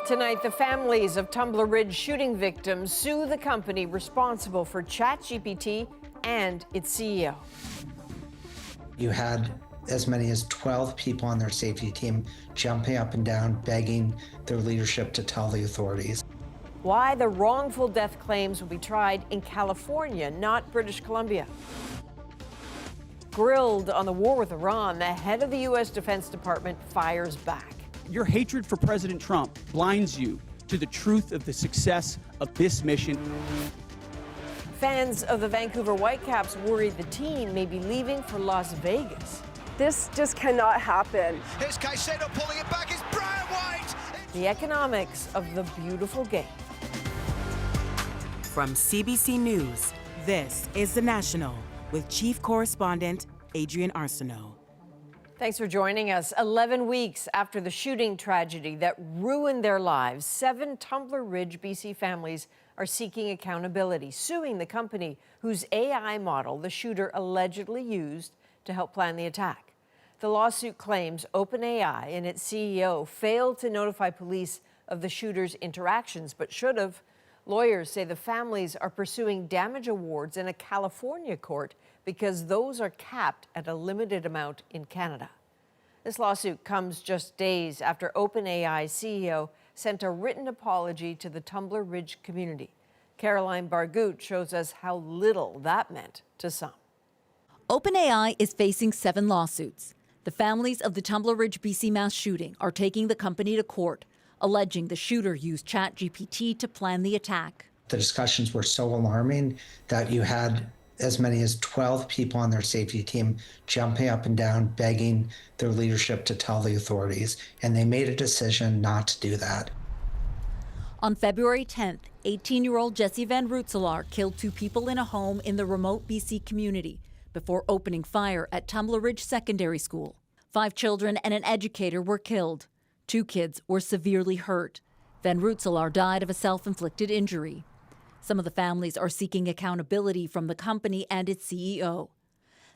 Tonight, the families of Tumbler Ridge shooting victims sue the company responsible for ChatGPT and its CEO. You had as many as 12 people on their safety team jumping up and down, begging their leadership to tell the authorities. Why the wrongful death claims will be tried in California, not British Columbia. Grilled on the war with Iran, the head of the U.S. Defense Department fires back. Your hatred for President Trump blinds you to the truth of the success of this mission. Fans of the Vancouver Whitecaps worry the team may be leaving for Las Vegas. This just cannot happen. Here's Caicedo pulling it back. It's Brian White. The economics of the beautiful game. From CBC News, this is The National with Chief Correspondent Adrian Arsenault. Thanks for joining us. 11 weeks after the shooting tragedy that ruined their lives, 7 Tumbler Ridge, BC families are seeking accountability, suing the company whose AI model the shooter allegedly used to help plan the attack. The lawsuit claims OpenAI and its CEO failed to notify police of the shooter's interactions, but should have. Lawyers say the families are pursuing damage awards in a California court because those are capped at a limited amount in Canada. This lawsuit comes just days after OpenAI's CEO sent a written apology to the Tumbler Ridge community. Caroline Bargout shows us how little that meant to some. OpenAI is facing 7 lawsuits. The families of the Tumbler Ridge, BC mass shooting are taking the company to court, alleging the shooter used ChatGPT to plan the attack. The discussions were so alarming that you had as many as 12 people on their safety team jumping up and down, begging their leadership to tell the authorities, and they made a decision not to do that. On February 10th, 18-year-old Jesse Van Rootselaar killed 2 people in a home in the remote BC community before opening fire at Tumbler Ridge Secondary School. 5 children and an educator were killed. 2 kids were severely hurt. Van Rootselaar died of a self-inflicted injury. Some of the families are seeking accountability from the company and its CEO.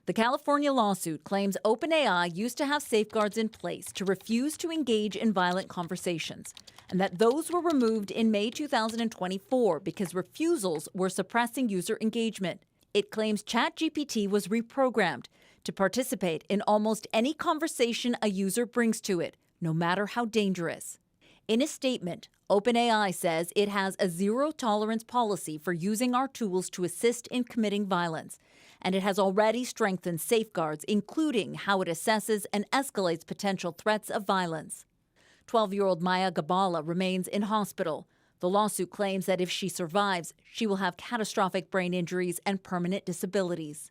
The California lawsuit claims OpenAI used to have safeguards in place to refuse to engage in violent conversations, and that those were removed in May 2024 because refusals were suppressing user engagement. It claims ChatGPT was reprogrammed to participate in almost any conversation a user brings to it, no matter how dangerous. In a statement, OpenAI says it has a zero-tolerance policy for using our tools to assist in committing violence, and it has already strengthened safeguards, including how it assesses and escalates potential threats of violence. 12-year-old Maya Gabala remains in hospital. The lawsuit claims that if she survives, she will have catastrophic brain injuries and permanent disabilities.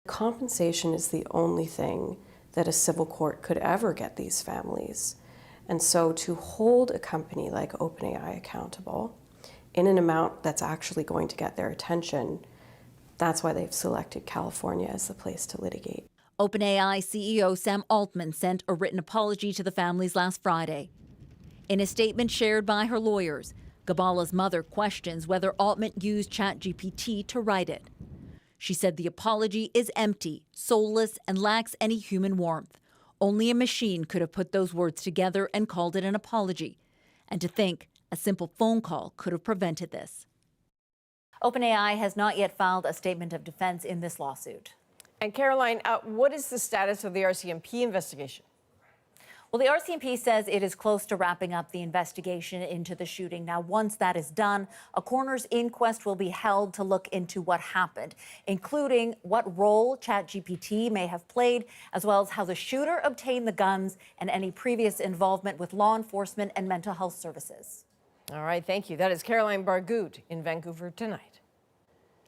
Compensation is the only thing that a civil court could ever get these families. And so to hold a company like OpenAI accountable in an amount that's actually going to get their attention, that's why they've selected California as the place to litigate. OpenAI CEO Sam Altman sent a written apology to the families last Friday. In a statement shared by her lawyers, Gabala's mother questions whether Altman used ChatGPT to write it. She said the apology is empty, soulless, and lacks any human warmth. Only a machine could have put those words together and called it an apology. And to think a simple phone call could have prevented this. OpenAI has not yet filed a statement of defense in this lawsuit. And Caroline, what is the status of the RCMP investigation? Well, the RCMP says it is close to wrapping up the investigation into the shooting. Now, once that is done, a coroner's inquest will be held to look into what happened, including what role ChatGPT may have played, as well as how the shooter obtained the guns and any previous involvement with law enforcement and mental health services. All right, thank you. That is Caroline Bargout in Vancouver tonight.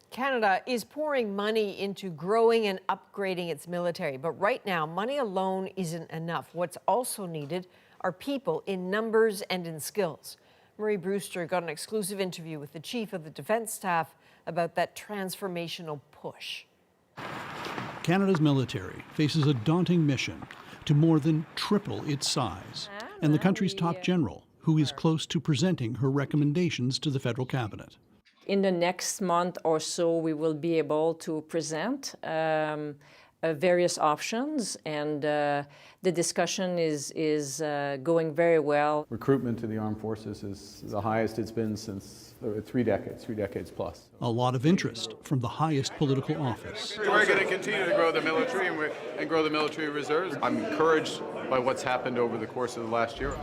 Canada is pouring money into growing and upgrading its military, but right now, money alone isn't enough. What's also needed are people in numbers and in skills. Marie Brewster got an exclusive interview with the Chief of the Defence Staff about that transformational push. Canada's military faces a daunting mission to more than triple its size, and the country's top general, who is close to presenting her recommendations to the federal cabinet. In the next month or so, we will be able to present various options, and the discussion is going very well. Recruitment to the armed forces is the highest it's been since 3 decades plus. A lot of interest from the highest political office. We're going to continue to grow the military and grow the military reserves. I'm encouraged by what's happened over the course of the last year.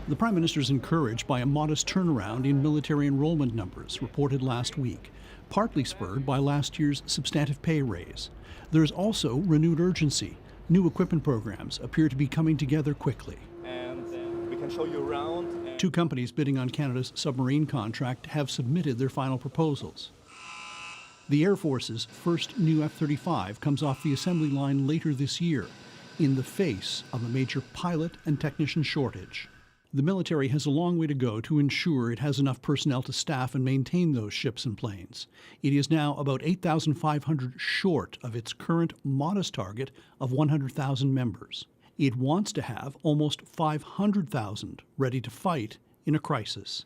The Prime Minister is encouraged by a modest turnaround in military enrollment numbers reported last week, partly spurred by last year's substantive pay raise. There's also renewed urgency. New equipment programs appear to be coming together quickly. And we can show you around. Two companies bidding on Canada's submarine contract have submitted their final proposals. The Air Force's first new F-35 comes off the assembly line later this year, in the face of a major pilot and technician shortage. The military has a long way to go to ensure it has enough personnel to staff and maintain those ships and planes. It is now about 8,500 short of its current modest target of 100,000 members. It wants to have almost 500,000 ready to fight in a crisis.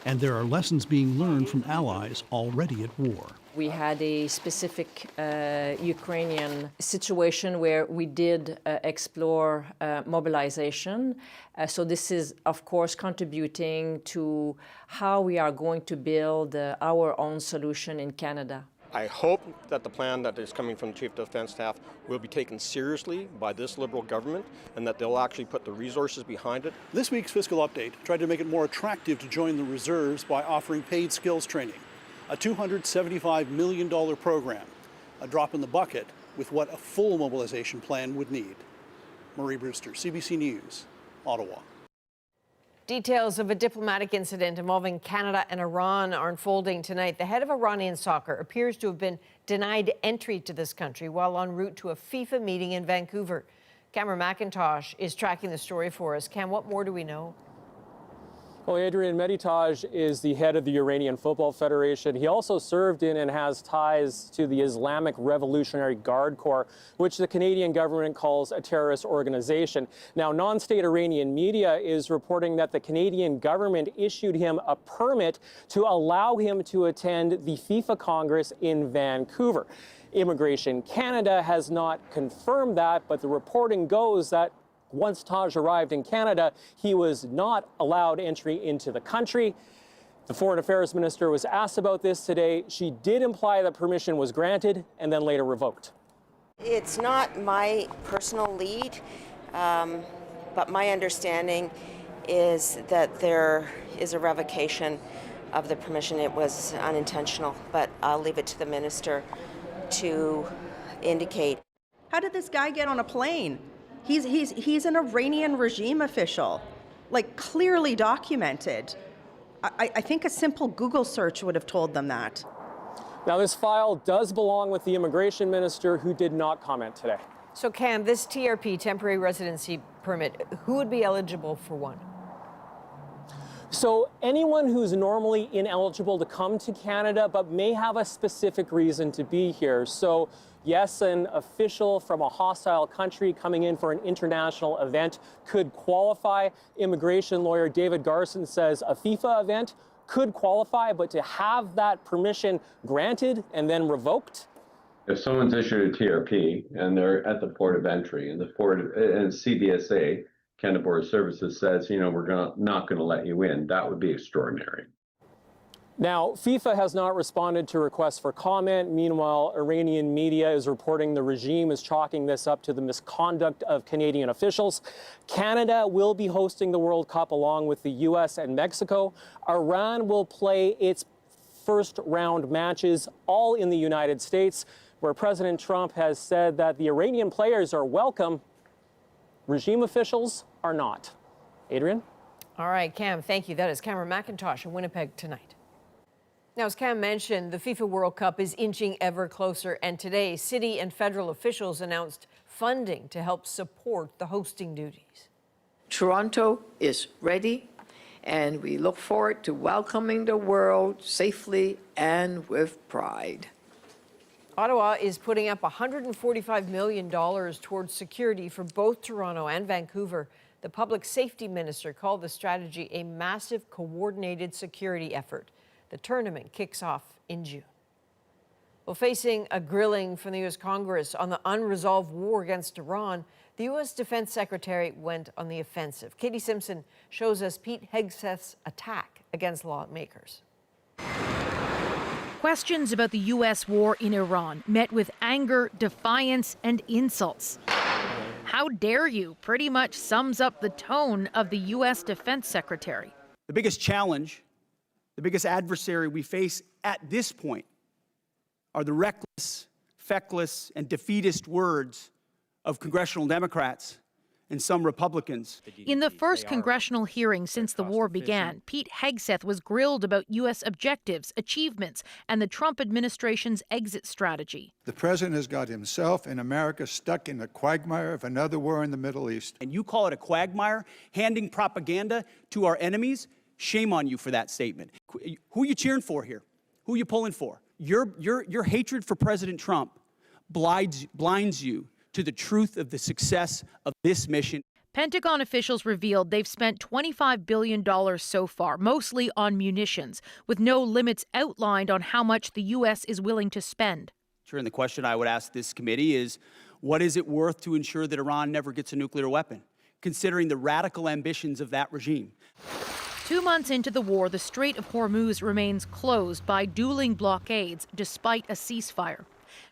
And there are lessons being learned from allies already at war. We had a specific Ukrainian situation where we did explore mobilization. So this is, of course, contributing to how we are going to build our own solution in Canada. I hope that the plan that is coming from the Chief of Defence Staff will be taken seriously by this Liberal government and that they'll actually put the resources behind it. This week's fiscal update tried to make it more attractive to join the reserves by offering paid skills training, a $275 million program, a drop in the bucket with what a full mobilization plan would need. Marie Brewster, CBC News, Ottawa. Details of a diplomatic incident involving Canada and Iran are unfolding tonight. The head of Iranian soccer appears to have been denied entry to this country while en route to a FIFA meeting in Vancouver. Cameron McIntosh is tracking the story for us. Cam, what more do we know? Well, Adrian, Meditaj is the head of the Iranian Football Federation. He also served in and has ties to the Islamic Revolutionary Guard Corps, which the Canadian government calls a terrorist organization. Now, non-state Iranian media is reporting that the Canadian government issued him a permit to allow him to attend the FIFA Congress in Vancouver. Immigration Canada has not confirmed that, but the reporting goes that once Taj arrived in Canada, he was not allowed entry into the country. The Foreign Affairs Minister was asked about this today. She did imply that permission was granted and then later revoked. It's not my personal lead, but my understanding is that there is a revocation of the permission. It was unintentional, but I'll leave it to the minister to indicate. How did this guy get on a plane? He's an Iranian regime official, like clearly documented. I think a simple Google search would have told them that. Now, this file does belong with the immigration minister, who did not comment today. So, Cam, this TRP, temporary residency permit, who would be eligible for one? So anyone who's normally ineligible to come to Canada but may have a specific reason to be here. So yes, an official from a hostile country coming in for an international event could qualify. Immigration lawyer David Garson says a FIFA event could qualify, but to have that permission granted and then revoked? If someone's issued a TRP and they're at the port of entry and CBSA, Canada Border Services, says, you know, we're not going to let you in, that would be extraordinary. Now, FIFA has not responded to requests for comment. Meanwhile, Iranian media is reporting the regime is chalking this up to the misconduct of Canadian officials. Canada will be hosting the World Cup along with the U.S. and Mexico. Iran will play its first round matches all in the United States, where President Trump has said that the Iranian players are welcome. Regime officials are not. Adrian? All right, Cam, thank you. That is Cameron McIntosh in Winnipeg tonight. Now, as Cam mentioned, the FIFA World Cup is inching ever closer, and today, city and federal officials announced funding to help support the hosting duties. Toronto is ready, and we look forward to welcoming the world safely and with pride. Ottawa is putting up $145 million towards security for both Toronto and Vancouver. The public safety minister called the strategy a massive coordinated security effort. The tournament kicks off in June. Well, facing a grilling from the U.S. Congress on the unresolved war against Iran, the U.S. Defense Secretary went on the offensive. Katie Simpson shows us Pete Hegseth's attack against lawmakers. Questions about the U.S. war in Iran met with anger, defiance, and insults. How dare you pretty much sums up the tone of the U.S. Defense Secretary. The biggest challenge, the biggest adversary we face at this point are the reckless, feckless, and defeatist words of congressional Democrats and some Republicans. In the first congressional hearing since the war began, Pete Hegseth was grilled about U.S. objectives, achievements, and the Trump administration's exit strategy. The president has got himself and America stuck in the quagmire of another war in the Middle East. And you call it a quagmire, handing propaganda to our enemies? Shame on you for that statement. Who are you cheering for here? Who are you pulling for? Your hatred for President Trump blinds you to the truth of the success of this mission. Pentagon officials revealed they've spent $25 billion so far, mostly on munitions, with no limits outlined on how much the U.S. is willing to spend. Sure, and the question I would ask this committee is, what is it worth to ensure that Iran never gets a nuclear weapon, considering the radical ambitions of that regime? 2 months into the war, the Strait of Hormuz remains closed by dueling blockades despite a ceasefire.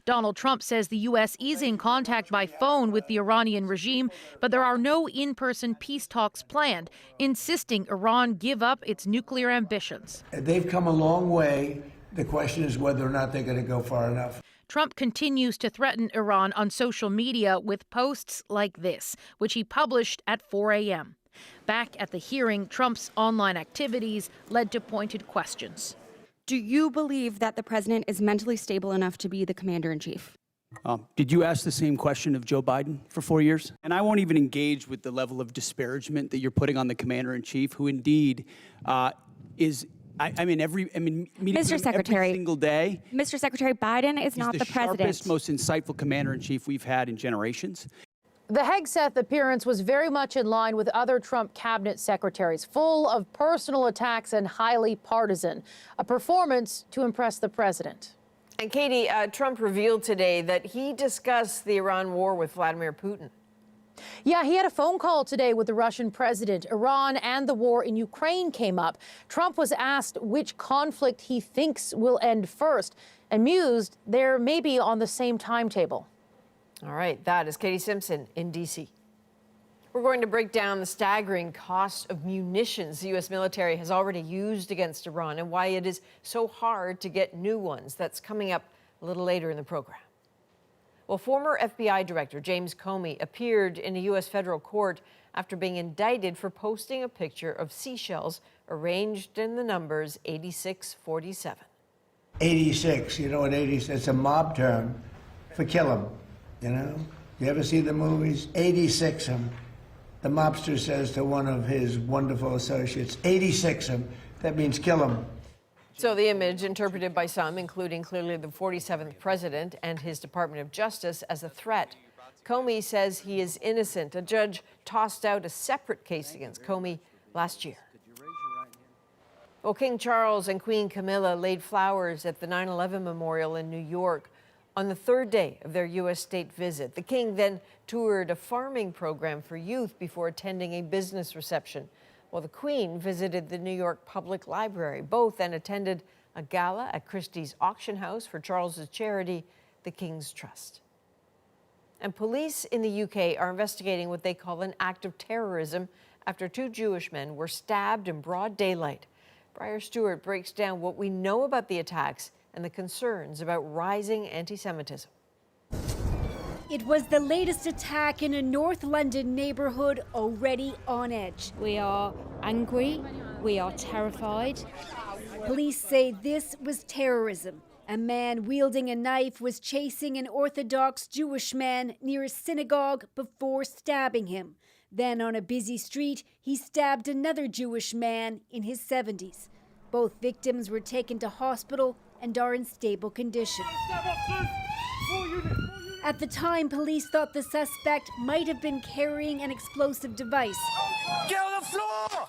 Donald Trump says the U.S. is in contact by phone with the Iranian regime, but there are no in-person peace talks planned, insisting Iran give up its nuclear ambitions. They've come a long way. The question is whether or not they're going to go far enough. Trump continues to threaten Iran on social media with posts like this, which he published at 4 a.m. Back at the hearing, Trump's online activities led to pointed questions. Do you believe that the president is mentally stable enough to be the commander-in-chief? Did you ask the same question of Joe Biden for 4 years? And I won't even engage with the level of disparagement that you're putting on the commander-in-chief, who indeed is, meeting Mr. Secretary, every single day. Mr. Secretary, Biden is not the president. He's the sharpest, most insightful commander-in-chief we've had in generations. The Hegseth appearance was very much in line with other Trump cabinet secretaries, full of personal attacks and highly partisan, a performance to impress the president. And Katie, Trump revealed today that he discussed the Iran war with Vladimir Putin. Yeah, he had a phone call today with the Russian president. Iran and the war in Ukraine came up. Trump was asked which conflict he thinks will end first, and mused they're maybe on the same timetable. All right, that is Katie Simpson in D.C. We're going to break down the staggering cost of munitions the U.S. military has already used against Iran and why it is so hard to get new ones. That's coming up a little later in the program. Well, former FBI Director James Comey appeared in a U.S. federal court after being indicted for posting a picture of seashells arranged in the numbers 8647. 86, you know what 86, it's a mob term for kill 'em. You know, you ever see the movies? 86 'em. The mobster says to one of his wonderful associates, 86 'em. That means kill 'em. So the image, interpreted by some, including clearly the 47th president and his Department of Justice, as a threat. Comey says he is innocent. A judge tossed out a separate case against Comey last year. Well, King Charles and Queen Camilla laid flowers at the 9/11 memorial in New York on the third day of their U.S. state visit. The king then toured a farming program for youth before attending a business reception, while the Queen visited the New York Public Library. Both then attended a gala at Christie's auction house for Charles's charity, the King's Trust. And police in the UK are investigating what they call an act of terrorism after 2 Jewish men were stabbed in broad daylight. Briar Stewart breaks down what we know about the attacks and the concerns about rising anti-Semitism. It was the latest attack in a North London neighborhood already on edge. We are angry, we are terrified. Police say this was terrorism. A man wielding a knife was chasing an Orthodox Jewish man near a synagogue before stabbing him. Then on a busy street, he stabbed another Jewish man in his 70s. Both victims were taken to hospital and are in stable condition. At the time, police thought the suspect might have been carrying an explosive device. Get on the floor!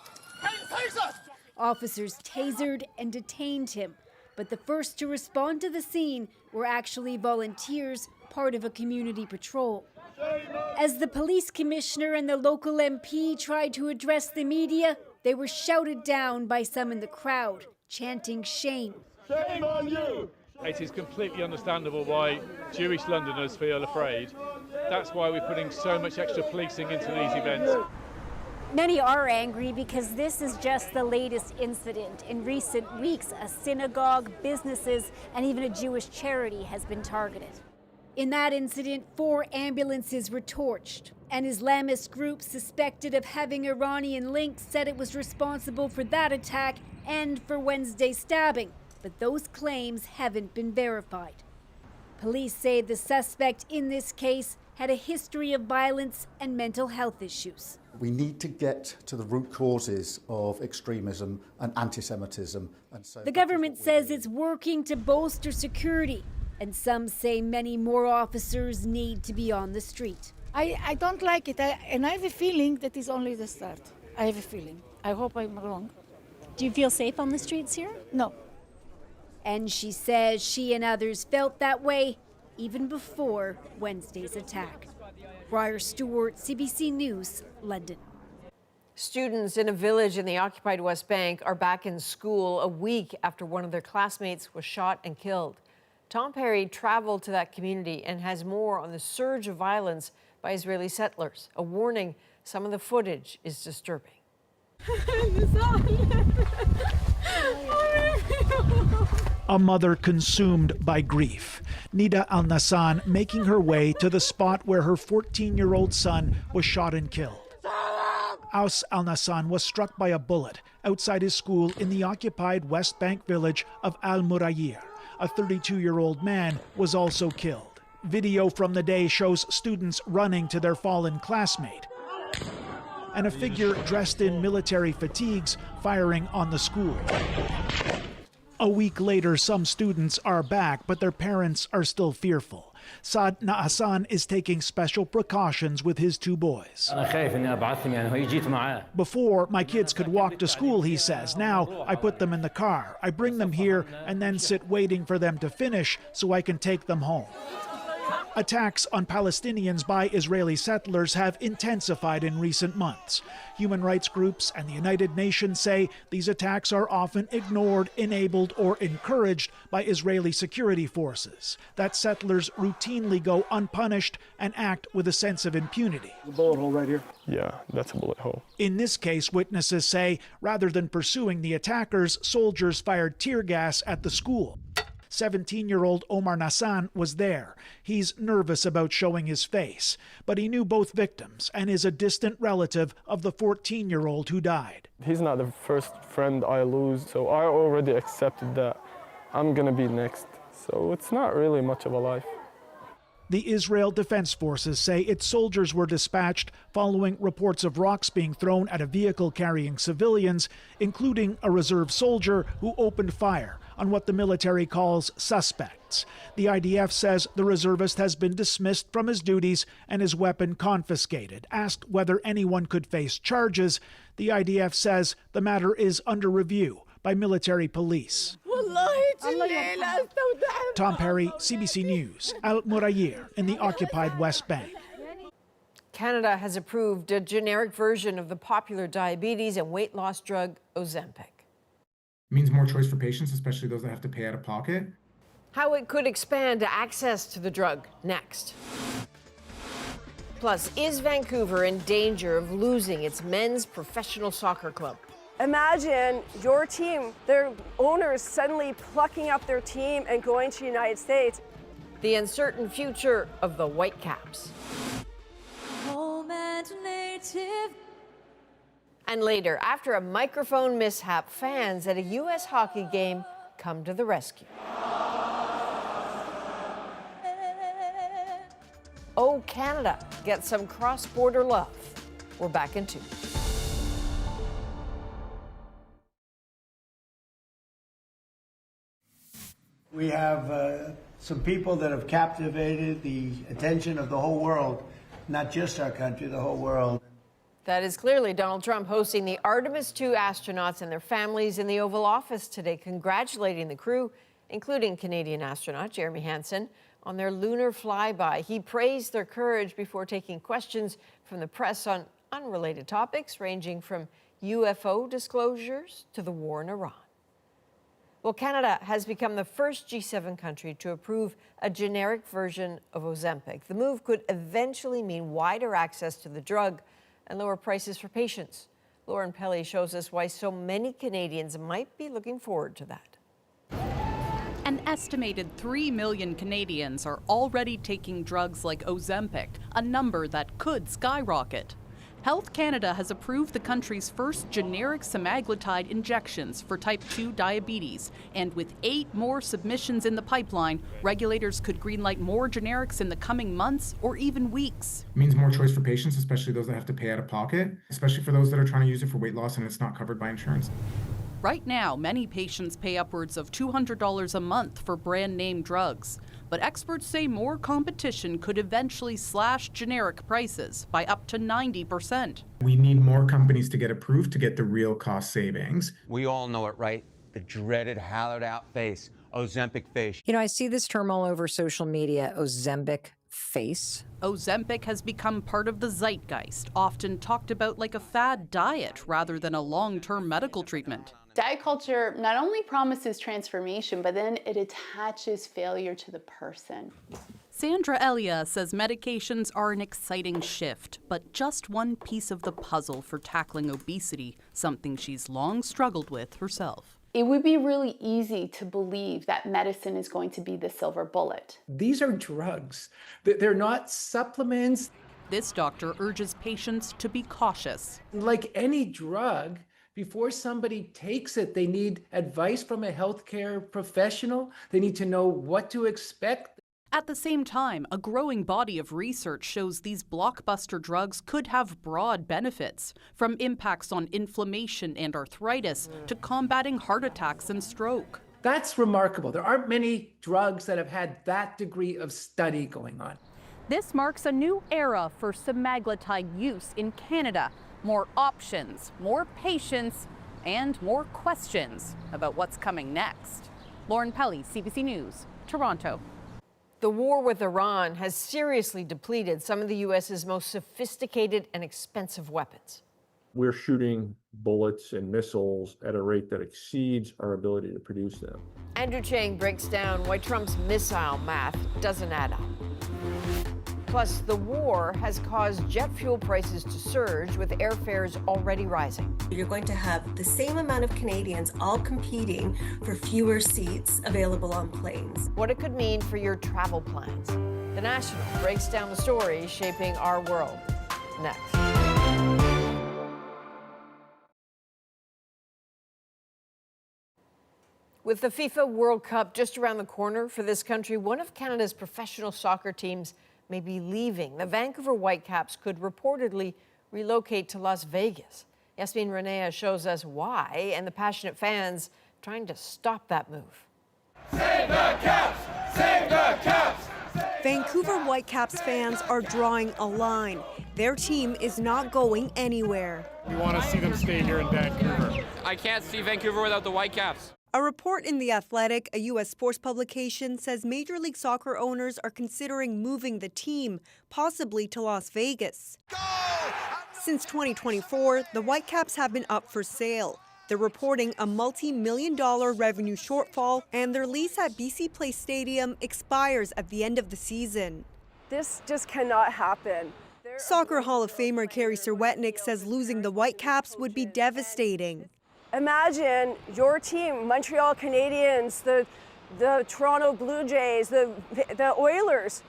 Officers tasered and detained him. But the first to respond to the scene were actually volunteers, part of a community patrol. As the police commissioner and the local MP tried to address the media, they were shouted down by some in the crowd, chanting shame. Shame on you! It is completely understandable why Jewish Londoners feel afraid. That's why we're putting so much extra policing into these events. Many are angry because this is just the latest incident. In recent weeks, a synagogue, businesses, and even a Jewish charity has been targeted. In that incident, 4 ambulances were torched. An Islamist group suspected of having Iranian links said it was responsible for that attack and for Wednesday's stabbing, but those claims haven't been verified. Police say the suspect in this case had a history of violence and mental health issues. We need to get to the root causes of extremism and anti-Semitism. And so the government says it's working to bolster security, and some say many more officers need to be on the street. I don't like it, and I have a feeling that is only the start. I have a feeling. I hope I'm wrong. Do you feel safe on the streets here? No. And she says she and others felt that way even before Wednesday's attack. Briar Stewart, CBC News, London. Students in a village in the occupied West Bank are back in school a week after one of their classmates was shot and killed. Tom Perry traveled to that community and has more on the surge of violence by Israeli settlers. A warning, some of the footage is disturbing. A mother consumed by grief. Nida Al-Nassan making her way to the spot where her 14-year-old son was shot and killed. Aus Al-Nassan was struck by a bullet outside his school in the occupied West Bank village of Al-Murayir. A 32-year-old man was also killed. Video from the day shows students running to their fallen classmate and a figure dressed in military fatigues firing on the school. A week later, some students are back, but their parents are still fearful. Saad Na'asan is taking special precautions with his 2 boys. Before, my kids could walk to school, he says. Now, I put them in the car. I bring them here and then sit waiting for them to finish so I can take them home. Attacks on Palestinians by Israeli settlers have intensified in recent months. Human rights groups and the United Nations say these attacks are often ignored, enabled, or encouraged by Israeli security forces, that settlers routinely go unpunished and act with a sense of impunity. The bullet hole right here? Yeah, that's a bullet hole. In this case, witnesses say, rather than pursuing the attackers, soldiers fired tear gas at the school. 17-year-old Omar Nassan was there. He's nervous about showing his face, but he knew both victims and is a distant relative of the 14-year-old who died. He's not the first friend I lose, so I already accepted that I'm gonna be next. So it's not really much of a life. The Israel Defense Forces say its soldiers were dispatched following reports of rocks being thrown at a vehicle carrying civilians, including a reserve soldier who opened fire on what the military calls suspects. The IDF says the reservist has been dismissed from his duties and his weapon confiscated. Asked whether anyone could face charges, the IDF says the matter is under review by military police. Tom Perry, CBC News, Al-Murayir in the occupied West Bank. Canada has approved a generic version of the popular diabetes and weight loss drug Ozempic. It means more choice for patients, especially those that have to pay out of pocket. How it could expand access to the drug next. Plus, is Vancouver in danger of losing its men's professional soccer club? Imagine your team, their owners suddenly plucking up their team and going to the United States. The uncertain future of the Whitecaps. And later, after a microphone mishap, fans at a U.S. hockey game come to the rescue. Oh, Canada, get some cross-border love. We're back in 2. We have some people that have captivated the attention of the whole world, not just our country, the whole world. That is clearly Donald Trump hosting the Artemis II astronauts and their families in the Oval Office today, congratulating the crew including Canadian astronaut Jeremy Hansen, on their lunar flyby. He praised their courage before taking questions from the press on unrelated topics, ranging from UFO disclosures to the war in Iran. Well, Canada has become the first G7 country to approve a generic version of Ozempic. The move could eventually mean wider access to the drug and lower prices for patients. Lauren Pelly shows us why so many Canadians might be looking forward to that. An estimated 3 million Canadians are already taking drugs like Ozempic, a number that could skyrocket. Health Canada has approved the country's first generic semaglutide injections for type 2 diabetes. And with 8 more submissions in the pipeline, regulators could greenlight more generics in the coming months or even weeks. It means more choice for patients, especially those that have to pay out of pocket, especially for those that are trying to use it for weight loss and it's not covered by insurance. Right now, many patients pay upwards of $200 a month for brand name drugs. But experts say more competition could eventually slash generic prices by up to 90%. We need more companies to get approved to get the real cost savings. We all know it, right? The dreaded hollowed out face, Ozempic face. You know, I see this term all over social media, Ozempic face. Ozempic has become part of the zeitgeist, often talked about like a fad diet rather than a long-term medical treatment. Diet culture not only promises transformation, but then it attaches failure to the person. Sandra Elia says medications are an exciting shift, but just one piece of the puzzle for tackling obesity, something she's long struggled with herself. It would be really easy to believe that medicine is going to be the silver bullet. These are drugs. They're not supplements. This doctor urges patients to be cautious. Like any drug, before somebody takes it, they need advice from a healthcare professional. They need to know what to expect. At the same time, a growing body of research shows these blockbuster drugs could have broad benefits, from impacts on inflammation and arthritis to combating heart attacks and stroke. That's remarkable. There aren't many drugs that have had that degree of study going on. This marks a new era for semaglutide use in Canada. More options, more patience, and more questions about what's coming next. Lauren Pelly, CBC News, Toronto. The war with Iran has seriously depleted some of the U.S.'s most sophisticated and expensive weapons. We're shooting bullets and missiles at a rate that exceeds our ability to produce them. Andrew Chang breaks down why Trump's missile math doesn't add up. Plus, the war has caused jet fuel prices to surge, with airfares already rising. You're going to have the same amount of Canadians all competing for fewer seats available on planes. What it could mean for your travel plans. The National breaks down the stories shaping our world. Next. With the FIFA World Cup just around the corner for this country, one of Canada's professional soccer teams may be leaving. The Vancouver Whitecaps could reportedly relocate to Las Vegas. Yasmin Renea shows us why and the passionate fans trying to stop that move. Save the Caps! Save the Caps! Vancouver Whitecaps fans are drawing a line. Their team is not going anywhere. We want to see them stay here in Vancouver. I can't see Vancouver without the Whitecaps. A report in The Athletic, a U.S. sports publication, says Major League Soccer owners are considering moving the team, possibly to Las Vegas. Since 2024, the Whitecaps have been up for sale. They're reporting a multi-million-dollar revenue shortfall, and their lease at BC Place Stadium expires at the end of the season. This just cannot happen. Soccer Hall of Famer Carey Serwetnik says losing the Whitecaps would be devastating. Imagine your team, Montreal Canadiens, the Toronto Blue Jays, the Oilers,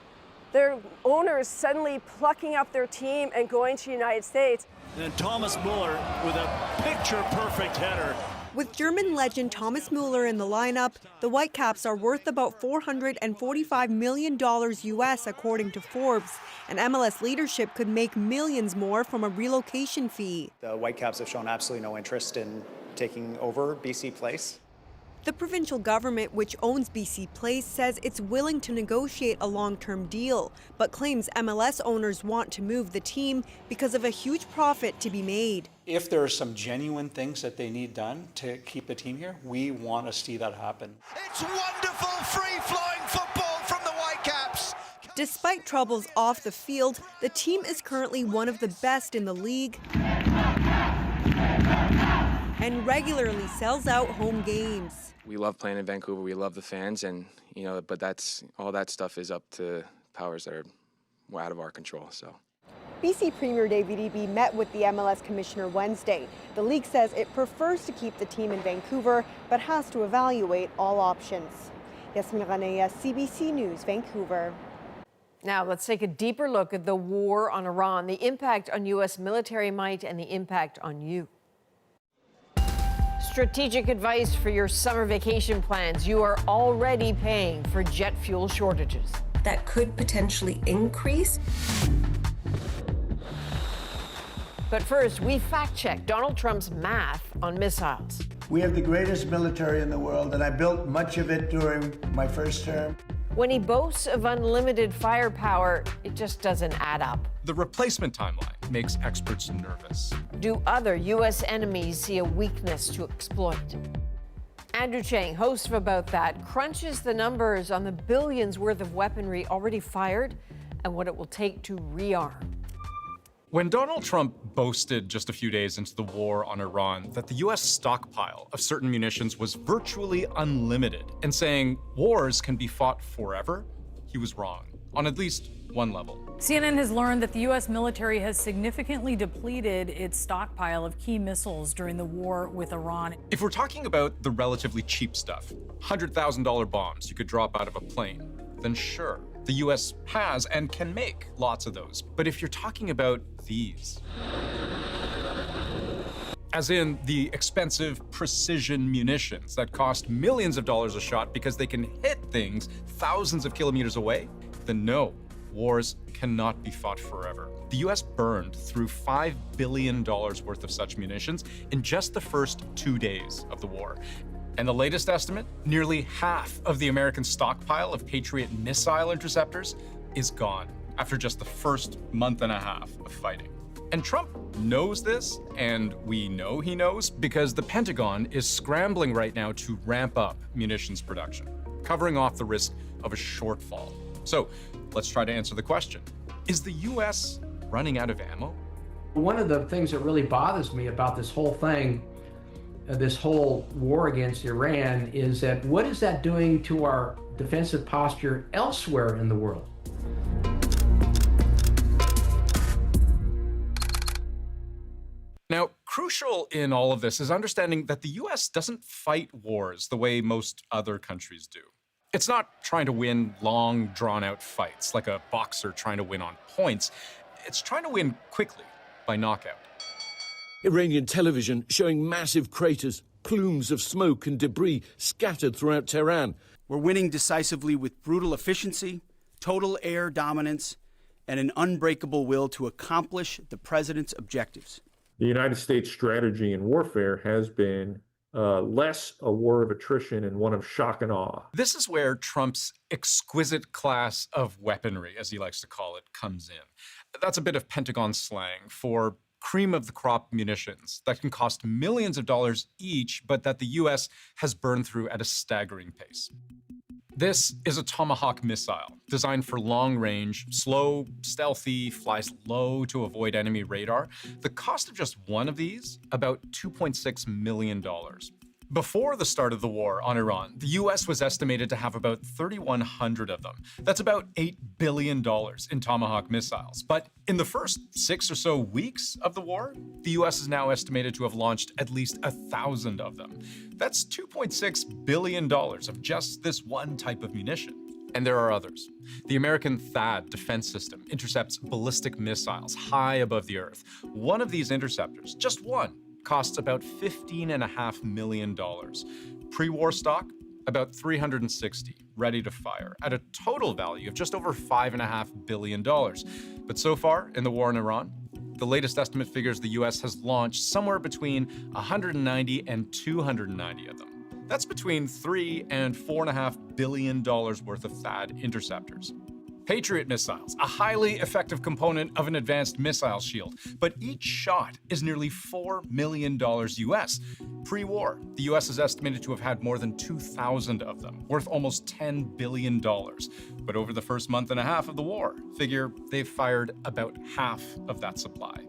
their owners suddenly plucking up their team and going to the United States. And Thomas Muller with a picture-perfect header. With German legend Thomas Muller in the lineup, the Whitecaps are worth about $445 million US, according to Forbes, and MLS leadership could make millions more from a relocation fee. The Whitecaps have shown absolutely no interest in taking over BC Place. The provincial government, which owns BC Place, says it's willing to negotiate a long-term deal, but claims MLS owners want to move the team because of a huge profit to be made. If there are some genuine things that they need done to keep the team here, we want to see that happen. It's wonderful free-flowing football from the Whitecaps. Despite troubles off the field, the team is currently one of the best in the league and regularly sells out home games. We love playing in Vancouver. We love the fans, and but that's all that stuff is up to powers that are out of our control. So, BC Premier David Eby met with the MLS commissioner Wednesday. The league says it prefers to keep the team in Vancouver, but has to evaluate all options. Yasmin Ranea, CBC News, Vancouver. Now, let's take a deeper look at the war on Iran, the impact on U.S. military might, and the impact on you. Strategic advice for your summer vacation plans. You are already paying for jet fuel shortages. That could potentially increase. But first, we fact-checked Donald Trump's math on missiles. We have the greatest military in the world, and I built much of it during my first term. When he boasts of unlimited firepower, it just doesn't add up. The replacement timeline makes experts nervous. Do other U.S. enemies see a weakness to exploit? Andrew Chang, host of About That, crunches the numbers on the billions worth of weaponry already fired and what it will take to rearm. When Donald Trump boasted just a few days into the war on Iran that the U.S. stockpile of certain munitions was virtually unlimited and saying wars can be fought forever, he was wrong on at least one level. CNN has learned that the U.S. military has significantly depleted its stockpile of key missiles during the war with Iran. If we're talking about the relatively cheap stuff, $100,000 bombs you could drop out of a plane, then sure, the U.S. has and can make lots of those. But if you're talking about these, as in the expensive precision munitions that cost millions of dollars a shot because they can hit things thousands of kilometers away, then no, wars cannot be fought forever. The U.S. burned through $5 billion worth of such munitions in just the first 2 days of the war. And the latest estimate, nearly half of the American stockpile of Patriot missile interceptors is gone after just the first month and a half of fighting. And Trump knows this, and we know he knows, because the Pentagon is scrambling right now to ramp up munitions production, covering off the risk of a shortfall. So let's try to answer the question. Is the U.S. running out of ammo? One of the things that really bothers me about this whole thing, this whole war against Iran, is that what is that doing to our defensive posture elsewhere in the world? Now, crucial in all of this is understanding that the U.S. doesn't fight wars the way most other countries do. It's not trying to win long, drawn-out fights like a boxer trying to win on points. It's trying to win quickly by knockout. Iranian television showing massive craters, plumes of smoke and debris scattered throughout Tehran. We're winning decisively with brutal efficiency, total air dominance, and an unbreakable will to accomplish the president's objectives. The United States strategy in warfare has been less a war of attrition and one of shock and awe. This is where Trump's exquisite class of weaponry, as he likes to call it, comes in. That's a bit of Pentagon slang for cream of the crop munitions that can cost millions of dollars each, but that the U.S. has burned through at a staggering pace. This is a Tomahawk missile designed for long range, slow, stealthy, flies low to avoid enemy radar. The cost of just one of these, about $2.6 million. Before the start of the war on Iran, the U.S. was estimated to have about 3,100 of them. That's about $8 billion in Tomahawk missiles. But in the first 6 or so weeks of the war, the U.S. is now estimated to have launched at least 1,000 of them. That's $2.6 billion of just this one type of munition. And there are others. The American THAAD defense system intercepts ballistic missiles high above the earth. One of these interceptors, just one, costs about $15.5 million. Pre-war stock, about 360, ready to fire, at a total value of just over $5.5 billion. But so far, in the war in Iran, the latest estimate figures the U.S. has launched somewhere between 190 and 290 of them. That's between $3 and $4.5 billion worth of THAAD interceptors. Patriot missiles, a highly effective component of an advanced missile shield, but each shot is nearly $4 million US. Pre-war, the US is estimated to have had more than 2,000 of them, worth almost $10 billion. But over the first month and a half of the war, figure they've fired about half of that supply.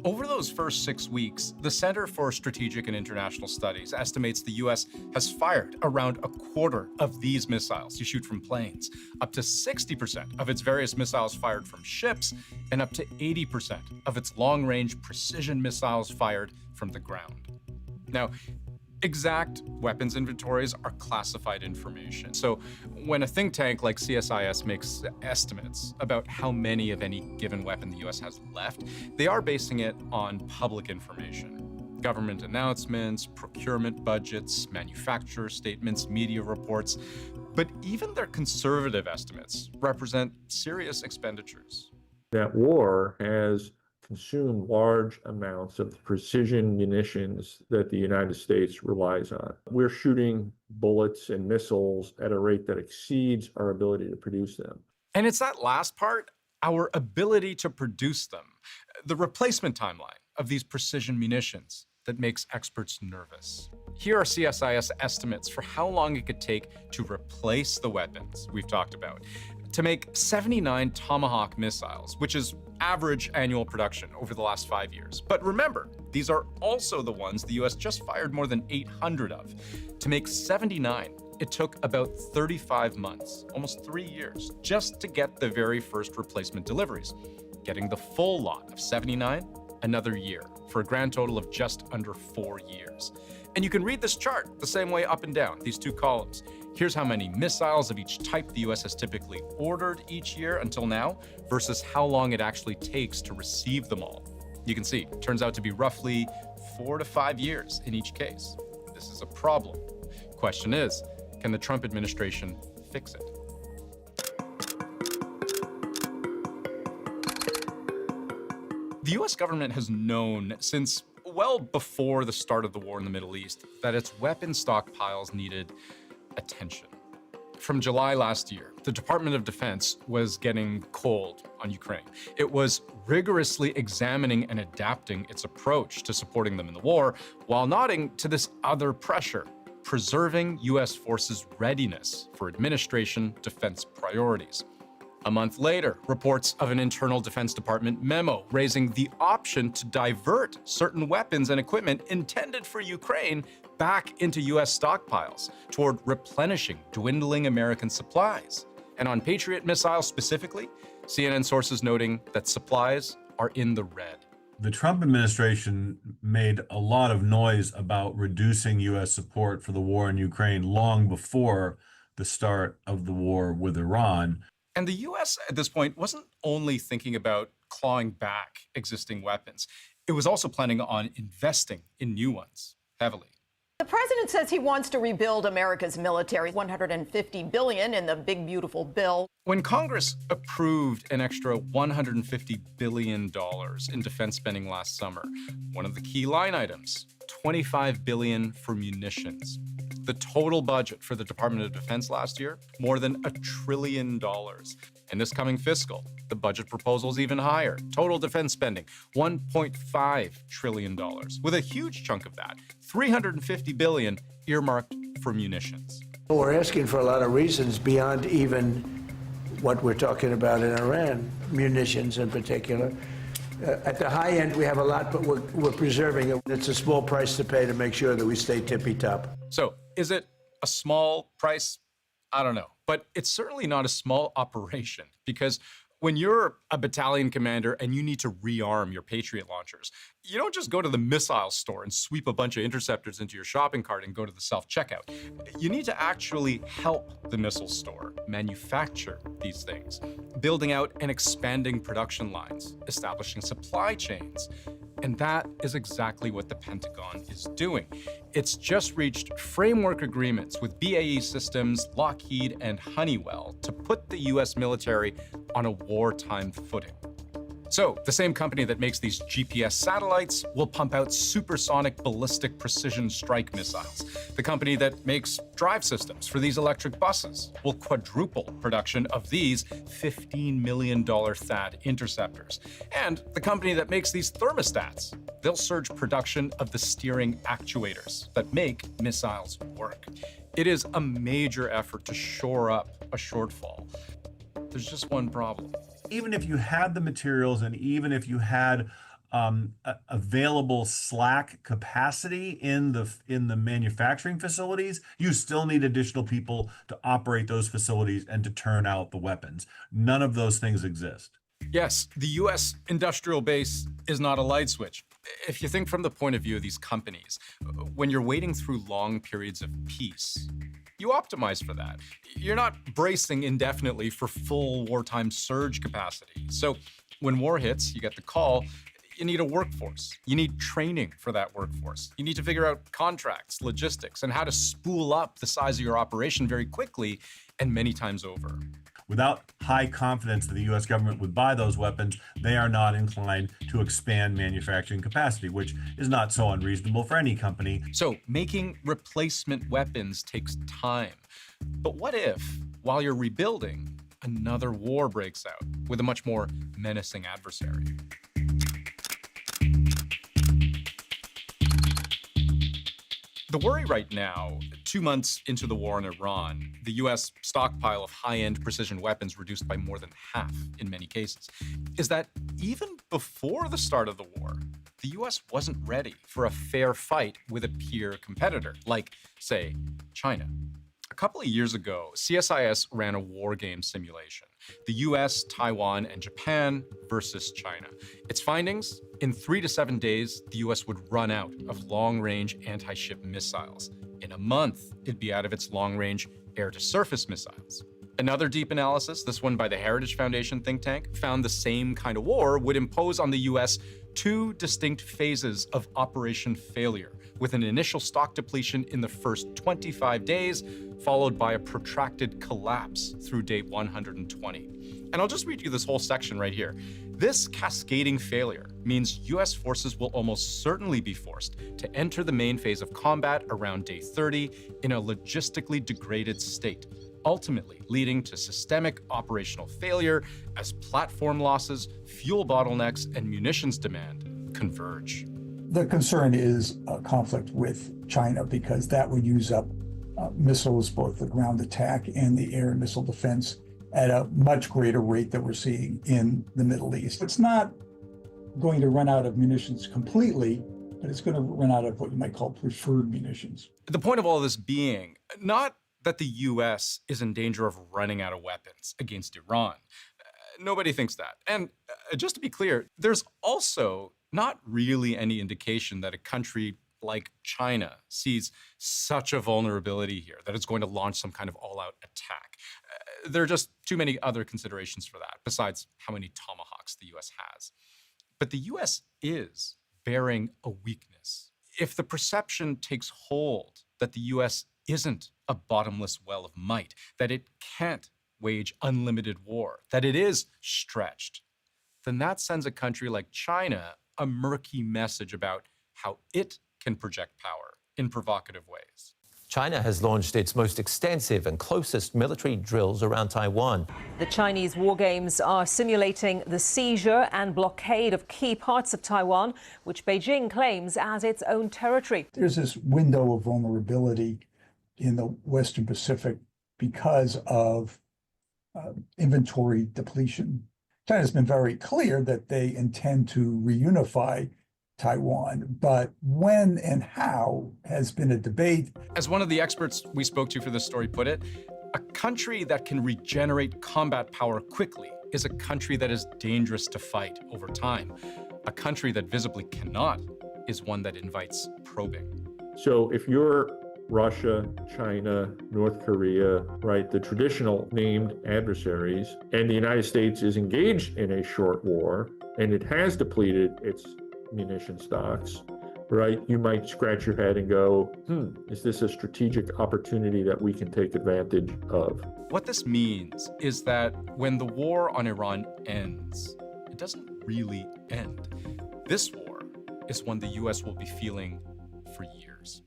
Over those first 6 weeks, the Center for Strategic and International Studies estimates the US has fired around a quarter of these missiles you shoot from planes, up to 60% of its various missiles fired from ships, and up to 80% of its long-range precision missiles fired from the ground. Now, exact weapons inventories are classified information. So when a think tank like CSIS makes estimates about how many of any given weapon the US has left, they are basing it on public information. Government announcements, procurement budgets, manufacturer statements, media reports. But even their conservative estimates represent serious expenditures. That war has consume large amounts of the precision munitions that the United States relies on. We're shooting bullets and missiles at a rate that exceeds our ability to produce them. And it's that last part, our ability to produce them, the replacement timeline of these precision munitions, that makes experts nervous. Here are CSIS estimates for how long it could take to replace the weapons we've talked about. To make 79 Tomahawk missiles, which is average annual production over the last 5 years. But remember, these are also the ones the US just fired more than 800 of. To make 79, it took about 35 months, almost 3 years, just to get the very first replacement deliveries. Getting the full lot of 79, another year, for a grand total of just under 4 years. And you can read this chart the same way up and down, these two columns. Here's how many missiles of each type the US has typically ordered each year until now, versus how long it actually takes to receive them all. You can see, it turns out to be roughly 4 to 5 years in each case. This is a problem. Question is, can the Trump administration fix it? The US government has known since well before the start of the war in the Middle East that its weapon stockpiles needed attention. From July last year, the Department of Defense was getting cold on Ukraine. It was rigorously examining and adapting its approach to supporting them in the war, while nodding to this other pressure, preserving US forces' readiness for administration defense priorities. A month later, reports of an internal Defense Department memo raising the option to divert certain weapons and equipment intended for Ukraine back into US stockpiles toward replenishing dwindling American supplies. And on Patriot missiles specifically, CNN sources noting that supplies are in the red. The Trump administration made a lot of noise about reducing US support for the war in Ukraine long before the start of the war with Iran. And the US at this point wasn't only thinking about clawing back existing weapons, it was also planning on investing in new ones heavily. The president says he wants to rebuild America's military, $150 billion in the big, beautiful bill. When Congress approved an extra $150 billion in defense spending last summer, one of the key line items, $25 billion for munitions. The total budget for the Department of Defense last year, more than $1 trillion. In this coming fiscal, the budget proposal is even higher. Total defense spending, $1.5 trillion, with a huge chunk of that, $350 billion, earmarked for munitions. We're asking for a lot of reasons beyond even what we're talking about in Iran, munitions in particular. At the high end, we have a lot, but we're preserving it. It's a small price to pay to make sure that we stay tippy-top. So, is it a small price? I don't know. But it's certainly not a small operation, because when you're a battalion commander and you need to rearm your Patriot launchers, you don't just go to the missile store and sweep a bunch of interceptors into your shopping cart and go to the self-checkout. You need to actually help the missile store manufacture these things, building out and expanding production lines, establishing supply chains. And that is exactly what the Pentagon is doing. It's just reached framework agreements with BAE Systems, Lockheed, and Honeywell to put the US military on a wartime footing. So the same company that makes these GPS satellites will pump out supersonic ballistic precision strike missiles. The company that makes drive systems for these electric buses will quadruple production of these $15 million THAAD interceptors. And the company that makes these thermostats, they'll surge production of the steering actuators that make missiles work. It is a major effort to shore up a shortfall. There's just one problem. Even if you had the materials and even if you had available slack capacity in the manufacturing facilities, you still need additional people to operate those facilities and to turn out the weapons. None of those things exist. Yes, the US industrial base is not a light switch. If you think from the point of view of these companies, when you're waiting through long periods of peace, you optimize for that. You're not bracing indefinitely for full wartime surge capacity. So when war hits, you get the call, you need a workforce. You need training for that workforce. You need to figure out contracts, logistics, and how to spool up the size of your operation very quickly and many times over. Without high confidence that the U.S. government would buy those weapons, they are not inclined to expand manufacturing capacity, which is not so unreasonable for any company. So making replacement weapons takes time. But what if, while you're rebuilding, another war breaks out with a much more menacing adversary? The worry right now, 2 months into the war in Iran, the U.S. stockpile of high-end precision weapons reduced by more than half in many cases, is that even before the start of the war, the U.S. wasn't ready for a fair fight with a peer competitor, like, say, China. A couple of years ago, CSIS ran a war game simulation. The US, Taiwan, and Japan versus China. Its findings? In 3 to 7 days, the US would run out of long-range anti-ship missiles. In a month, it'd be out of its long-range air-to-surface missiles. Another deep analysis, this one by the Heritage Foundation think tank, found the same kind of war would impose on the US 2 distinct phases of operation failure, with an initial stock depletion in the first 25 days, followed by a protracted collapse through day 120. And I'll just read you this whole section right here. This cascading failure means US forces will almost certainly be forced to enter the main phase of combat around day 30 in a logistically degraded state, ultimately leading to systemic operational failure as platform losses, fuel bottlenecks, and munitions demand converge. The concern is a conflict with China because that would use up missiles, both the ground attack and the air and missile defense, at a much greater rate that we're seeing in the Middle East. It's not going to run out of munitions completely, but it's going to run out of what you might call preferred munitions. The point of all this being, not that the US is in danger of running out of weapons against Iran. Nobody thinks that. And just to be clear, there's also not really any indication that a country like China sees such a vulnerability here, that it's going to launch some kind of all-out attack. There are just too many other considerations for that, besides how many tomahawks the US has. But the US is bearing a weakness. If the perception takes hold that the US isn't a bottomless well of might, that it can't wage unlimited war, that it is stretched, then that sends a country like China a murky message about how it can project power in provocative ways. China has launched its most extensive and closest military drills around Taiwan. The Chinese war games are simulating the seizure and blockade of key parts of Taiwan, which Beijing claims as its own territory. There's this window of vulnerability in the Western Pacific because of inventory depletion. China's been very clear that they intend to reunify Taiwan, but when and how has been a debate. As one of the experts we spoke to for this story put it, a country that can regenerate combat power quickly is a country that is dangerous to fight over time. A country that visibly cannot is one that invites probing. So if you're Russia, China, North Korea, right, the traditional named adversaries, and the United States is engaged in a short war, and it has depleted its munition stocks, right, you might scratch your head and go, is this a strategic opportunity that we can take advantage of? What this means is that when the war on Iran ends, it doesn't really end. This war is one the U.S. will be feeling for years.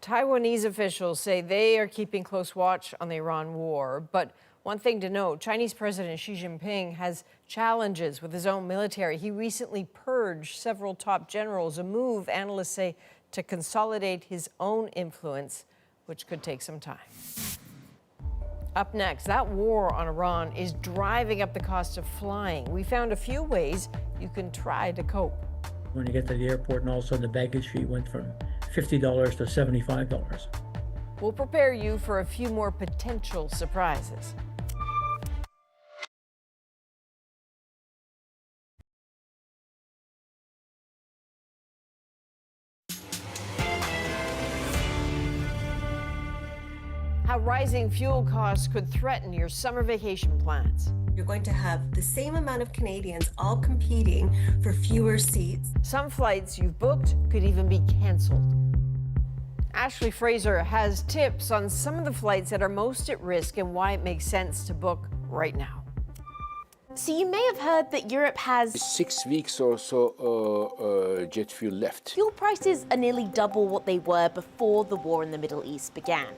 Taiwanese officials say they are keeping close watch on the Iran war. But one thing to note, Chinese President Xi Jinping has challenges with his own military. He recently purged several top generals, a move analysts say to consolidate his own influence, which could take some time. Up next, that war on Iran is driving up the cost of flying. We found a few ways you can try to cope. When you get to the airport, and all of a sudden the baggage fee went from $50 to $75. We'll prepare you for a few more potential surprises. How rising fuel costs could threaten your summer vacation plans. You're going to have the same amount of Canadians all competing for fewer seats. Some flights you've booked could even be canceled. Ashley Fraser has tips on some of the flights that are most at risk and why it makes sense to book right now. So you may have heard that Europe has 6 weeks or so jet fuel left. Fuel prices are nearly double what they were before the war in the Middle East began.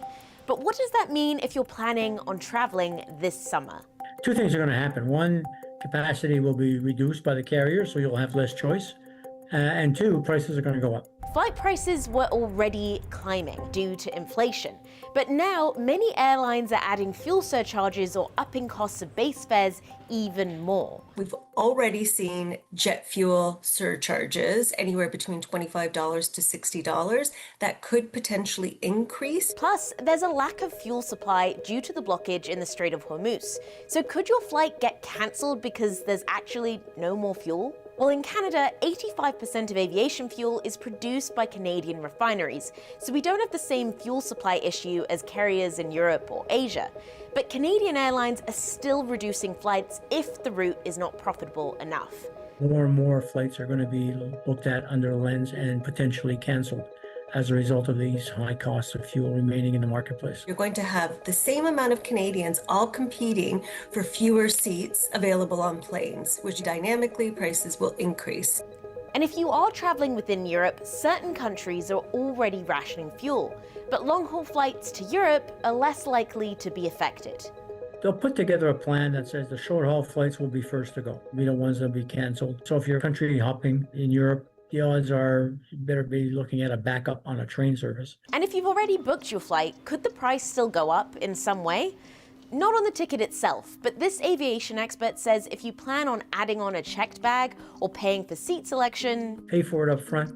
But what does that mean if you're planning on traveling this summer? Two things are going to happen. One, capacity will be reduced by the carrier, so you'll have less choice. And two, prices are going to go up. Flight prices were already climbing due to inflation. But now many airlines are adding fuel surcharges or upping costs of base fares even more. We've already seen jet fuel surcharges anywhere between $25 to $60 that could potentially increase. Plus, there's a lack of fuel supply due to the blockage in the Strait of Hormuz. So could your flight get cancelled because there's actually no more fuel? Well, in Canada, 85% of aviation fuel is produced by Canadian refineries, so we don't have the same fuel supply issue as carriers in Europe or Asia. But Canadian airlines are still reducing flights if the route is not profitable enough. More and more flights are going to be looked at under a lens and potentially canceled as a result of these high costs of fuel remaining in the marketplace. You're going to have the same amount of Canadians all competing for fewer seats available on planes, which dynamically prices will increase. And if you are traveling within Europe, certain countries are already rationing fuel, but long-haul flights to Europe are less likely to be affected. They'll put together a plan that says the short-haul flights will be first to go, be the ones that will be canceled. So if you're country hopping in Europe, the odds are you better be looking at a backup on a train service. And if you've already booked your flight, could the price still go up in some way? Not on the ticket itself, but this aviation expert says if you plan on adding on a checked bag or paying for seat selection, pay for it up front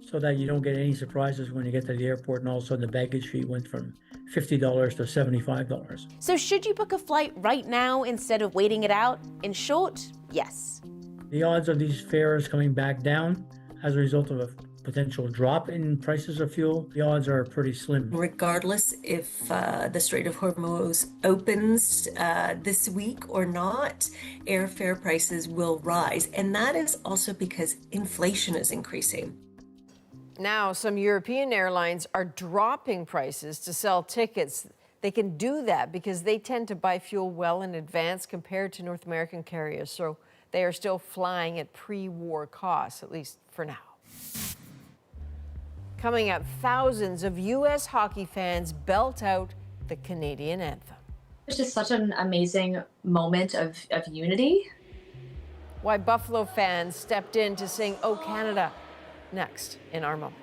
so that you don't get any surprises when you get to the airport and all of a sudden the baggage fee went from $50 to $75. So should you book a flight right now instead of waiting it out? In short, yes. The odds of these fares coming back down as a result of a potential drop in prices of fuel, the odds are pretty slim. Regardless if the Strait of Hormuz opens this week or not, airfare prices will rise. And that is also because inflation is increasing. Now, some European airlines are dropping prices to sell tickets. They can do that because they tend to buy fuel well in advance compared to North American carriers. So they are still flying at pre-war costs, at least for now. Coming up, thousands of U.S. hockey fans belt out the Canadian anthem. It's just such an amazing moment of unity. Why Buffalo fans stepped in to sing "O Canada" next in our moment.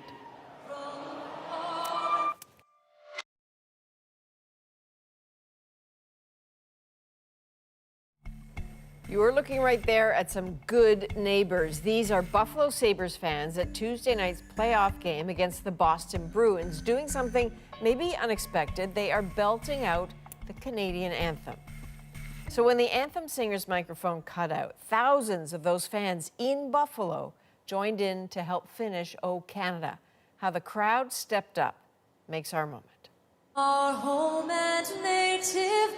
You are looking right there at some good neighbors. These are Buffalo Sabres fans at Tuesday night's playoff game against the Boston Bruins, doing something maybe unexpected. They are belting out the Canadian anthem. So when the anthem singer's microphone cut out, thousands of those fans in Buffalo joined in to help finish "O Canada." How the crowd stepped up makes our moment. Our home and native.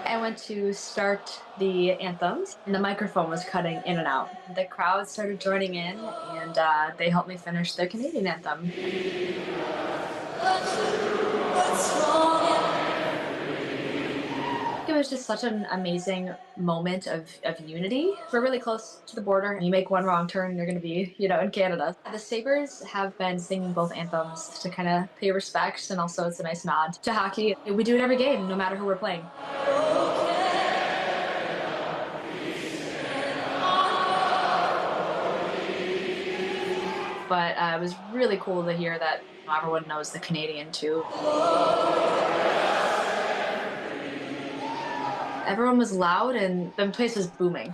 I went to start the anthems, and the microphone was cutting in and out. The crowd started joining in, and they helped me finish the Canadian anthem. was just such an amazing moment of unity. We're really close to the border. You make one wrong turn, you're going to be, in Canada. The Sabres have been singing both anthems to kind of pay respects, and also it's a nice nod to hockey. We do it every game, no matter who we're playing. But it was really cool to hear that everyone knows the Canadian too. Everyone was loud and the place was booming.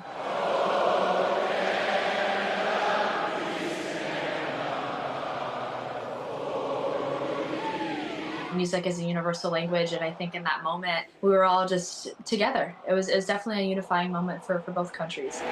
Music is a universal language, and I think in that moment we were all just together. It was definitely a unifying moment for both countries.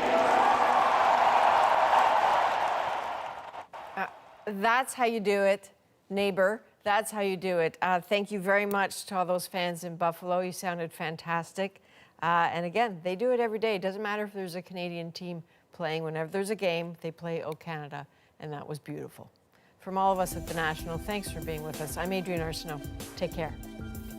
That's how you do it, neighbor. That's how you do it. Thank you very much to all those fans in Buffalo. You sounded fantastic. And again, they do it every day. It doesn't matter if there's a Canadian team playing. Whenever there's a game, they play O Canada, and that was beautiful. From all of us at The National, thanks for being with us. I'm Adrienne Arsenault. Take care.